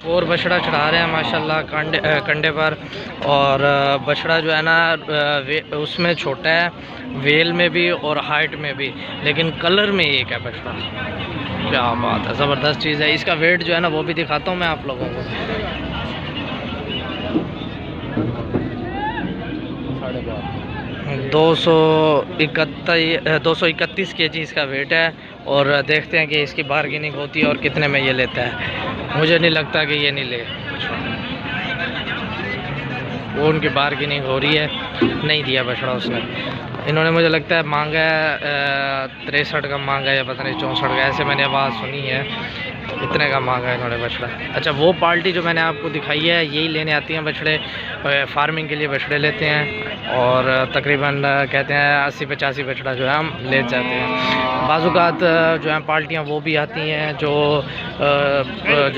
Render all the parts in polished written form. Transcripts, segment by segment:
और बछड़ा चढ़ा रहे हैं माशाल्लाह कंडे पर। और बछड़ा जो है ना उसमें छोटा है, वेल में भी और हाइट में भी, लेकिन कलर में एक है बछड़ा। क्या बात है, ज़बरदस्त चीज़ है। इसका वेट जो है ना वो भी दिखाता हूँ मैं आप लोगों को। 231 kg इसका वेट है। और देखते हैं कि इसकी बार्गेनिंग होती है और कितने में ये लेता है। मुझे नहीं लगता कि ये नहीं ले, वो उनकी बार्गेनिंग हो रही है, नहीं दिया बछड़ा उसने। इन्होंने मुझे लगता है मांगा है 63 का मांगा है या पता नहीं 64 का, ऐसे मैंने आवाज़ सुनी है। इतने का मांगा है इन्होंने बछड़ा। अच्छा, वो पार्टी जो मैंने आपको दिखाई है यही लेने आती हैं बछड़े, फार्मिंग के लिए बछड़े लेते हैं। और तकरीबन कहते हैं 80-85 बछड़ा जो है हम ले जाते हैं। बाज़ात जो है पार्टियाँ वो भी आती हैं जो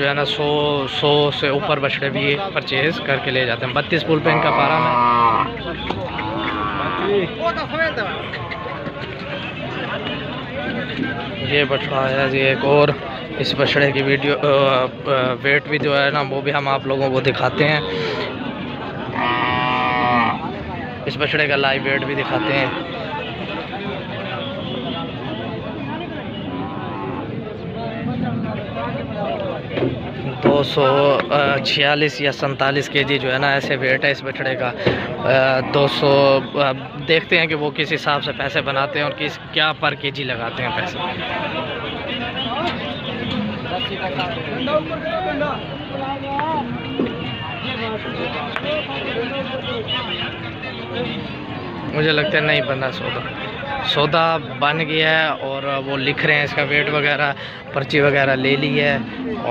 है ना 100 से ऊपर बछड़े भी परचेज़ करके ले जाते हैं। 32 पुल पे इनका फार्म है। ये बछड़ा है जी एक और। इस बछड़े की वीडियो वेट भी जो है ना वो भी हम आप लोगों को दिखाते हैं। इस बछड़े का लाइव वेट भी दिखाते हैं। 246 या 47 kg जो है ना ऐसे वेट है इस बछड़े का। 200 देखते हैं कि वो किस हिसाब से पैसे बनाते हैं और किस क्या पर केजी लगाते हैं पैसे। मुझे लगता है नहीं बना सौदा बन गया है। और वो लिख रहे हैं इसका वेट वगैरह, पर्ची वगैरह ले ली है।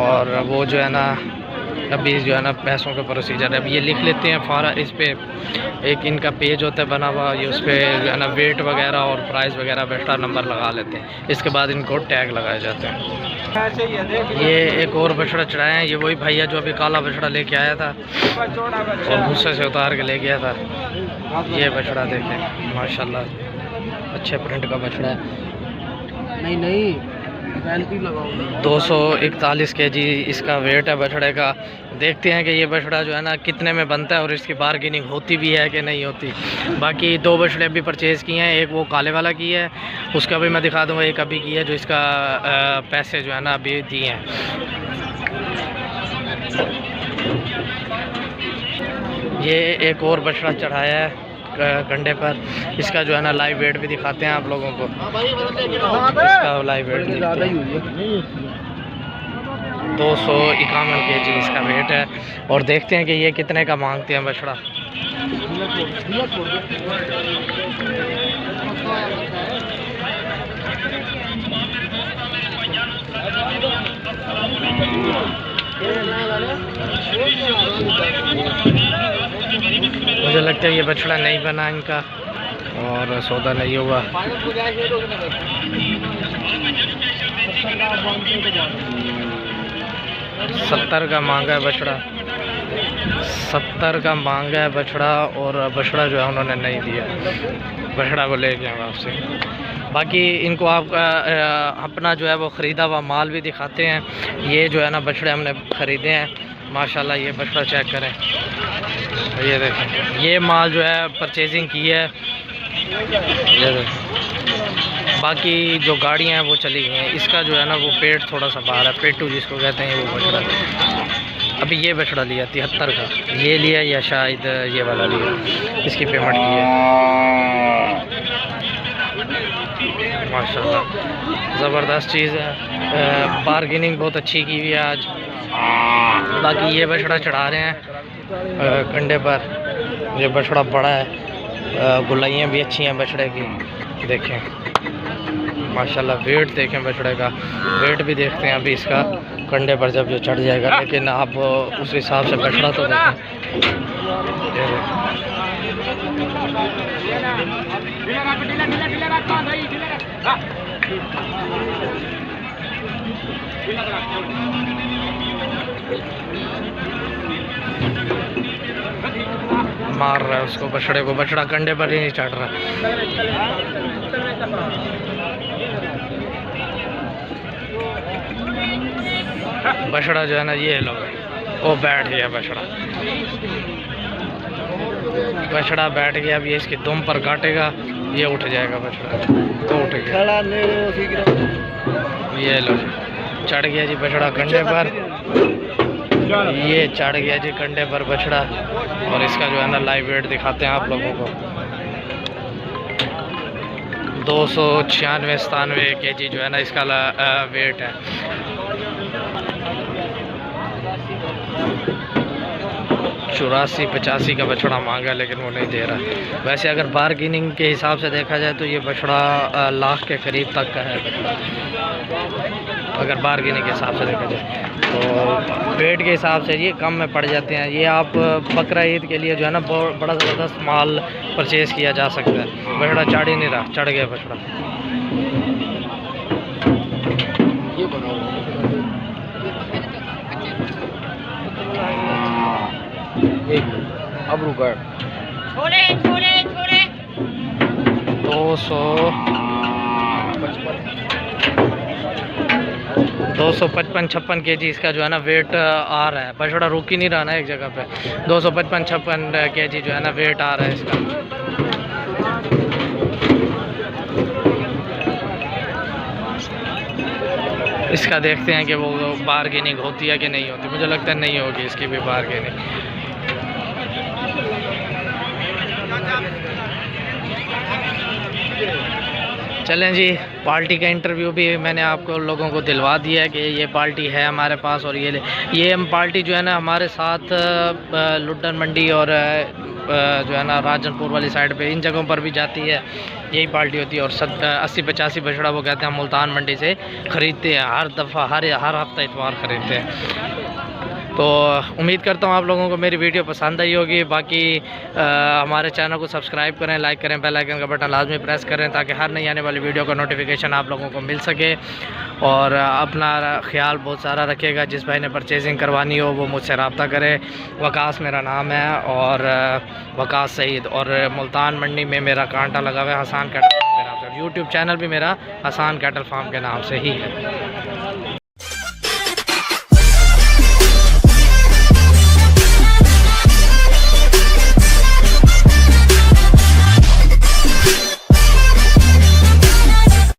और वो जो है ना अभी जो है ना पैसों का प्रोसीजर है, अब ये लिख लेते हैं फारा। इस पे एक इनका पेज होता है बना हुआ, ये उस पर जो है ना वेट वगैरह और प्राइस वगैरह बेटा नंबर लगा लेते हैं। इसके बाद इनको टैग लगाए जाते हैं। ये एक और बछड़ा चढ़ाए हैं, ये वही भैया जो अभी काला बछड़ा लेके आया था और गुस्से से उतार के ले गया था। ये बछड़ा देखें माशाल्लाह, अच्छे प्रिंट का बछड़ा है। नहीं 241 kg इसका वेट है बछड़े का। देखते हैं कि ये बछड़ा जो है ना कितने में बनता है और इसकी बार्गेनिंग होती भी है कि नहीं होती। बाकी 2 बछड़े भी परचेज़ किए हैं, एक वो काले वाला की है, उसका भी मैं दिखा दूँगा। एक अभी की है जो इसका पैसे जो है ना अभी दिए हैं। ये एक और बछड़ा चढ़ाया है कंडे पर। इसका जो है ना लाइव वेट भी दिखाते हैं आप लोगों को। इसका लाइव वेट 251 kg इसका वेट है। और देखते हैं कि ये कितने का मांगते हैं बछड़ा। मुझे लगता है ये बछड़ा नहीं बना इनका और सौदा नहीं हुआ। 70 का मांगा है बछड़ा, 70 का मांगा है बछड़ा। और बछड़ा जो है उन्होंने नहीं दिया, बछड़ा को ले गया वापसी। बाकी इनको आप अपना जो है वो ख़रीदा हुआ माल भी दिखाते हैं। ये जो है ना बछड़े हमने ख़रीदे हैं माशाल्लाह। ये बछड़ा चेक करें, ये देखें, ये माल जो है परचेजिंग की है। ये देखें, बाकी जो गाड़ियाँ हैं वो चली गई हैं। इसका जो है ना वो पेट थोड़ा सा बाहर है, पेटू जिसको कहते हैं वो बछड़ा। अभी ये बछड़ा लिया 73 का, ये लिया या शायद ये वाला लिया, इसकी पेमेंट की है। माशाल्लाह ज़बरदस्त चीज़ है, बार्गेनिंग बहुत अच्छी की हुई है आज। बाकी ये बछड़ा चढ़ा रहे हैं कंडे पर। ये बछड़ा बड़ा है, गुलाइयाँ भी अच्छी हैं बछड़े की, देखें माशाल्लाह। वेट देखें बछड़े का, वेट भी देखते हैं अभी इसका कंडे पर जब जो चढ़ जाएगा। लेकिन आप उस हिसाब से बछड़ा तो देखें। मार रहा है उसको, बछड़े को। बछड़ा कंडे पर ही नहीं चढ़ रहा। बछड़ा जो है ना ये लोग वो बैठ गया बछड़ा, बछड़ा बैठ गया। अब ये इसकी दुम पर काटेगा, ये उठ जाएगा बछड़ा, तो उठ गया। ये लो जी, चढ़ गया जी बछड़ा कंधे पर, ये चढ़ गया जी कंधे पर बछड़ा। और इसका जो है ना लाइव वेट दिखाते हैं आप लोगों को। 296-97 kg जो है ना इसका वेट है। 84-85 का बछड़ा मांगा, लेकिन वो नहीं दे रहा। वैसे अगर बार्गेनिंग के हिसाब से देखा जाए तो ये बछड़ा लाख के करीब तक का है बछड़ा, अगर बार्गेनिंग के हिसाब से देखा जाए। तो वेट के हिसाब से ये कम में पड़ जाते हैं। ये आप बकरा ईद के लिए जो है ना बहुत बड़ा ज़बरदस्त माल परचेज़ किया जा सकता है। बछड़ा चढ़ ही नहीं रहा, चढ़ गया बछड़ा। अब रुका 255-56 kg इसका जो है ना वेट आ रहा है। बछड़ा रुक ही नहीं रहा ना एक जगह पे। 255-56 kg जो है ना वेट आ रहा है इसका। इसका देखते हैं कि वो बार्गेनिंग होती है कि नहीं होती। मुझे लगता है नहीं होगी इसकी भी बार्गेनिंग। चलें जी, पार्टी का इंटरव्यू भी मैंने आपको लोगों को दिलवा दिया है कि ये पार्टी है हमारे पास। और ये हम पार्टी जो है ना हमारे साथ लुड्डन मंडी और जो है ना राजनपुर वाली साइड पे, इन जगहों पर भी जाती है, यही पार्टी होती है। और 80-85 बछड़ा वो कहते हैं हम मुल्तान मंडी से ख़रीदते हैं, हर दफ़ा हर हफ्ता इतवार ख़रीदते हैं। तो उम्मीद करता हूँ आप लोगों को मेरी वीडियो पसंद आई होगी। बाकी हमारे चैनल को सब्सक्राइब करें, लाइक करें, बेल आइकन का बटन लाजमी प्रेस करें ताकि हर नई आने वाली वीडियो का नोटिफिकेशन आप लोगों को मिल सके। और अपना ख्याल बहुत सारा रखिएगा। जिस भाई ने परचेजिंग करवानी हो वो मुझसे रब्ता करे। वकास मेरा नाम है और वकास सईद, और मुल्तान मंडी में मेरा कांटा लगा हुआ है हसान कैटल फार्म के नाम से। यूट्यूब चैनल भी मेरा हसान कैटल फार्म के नाम से ही है।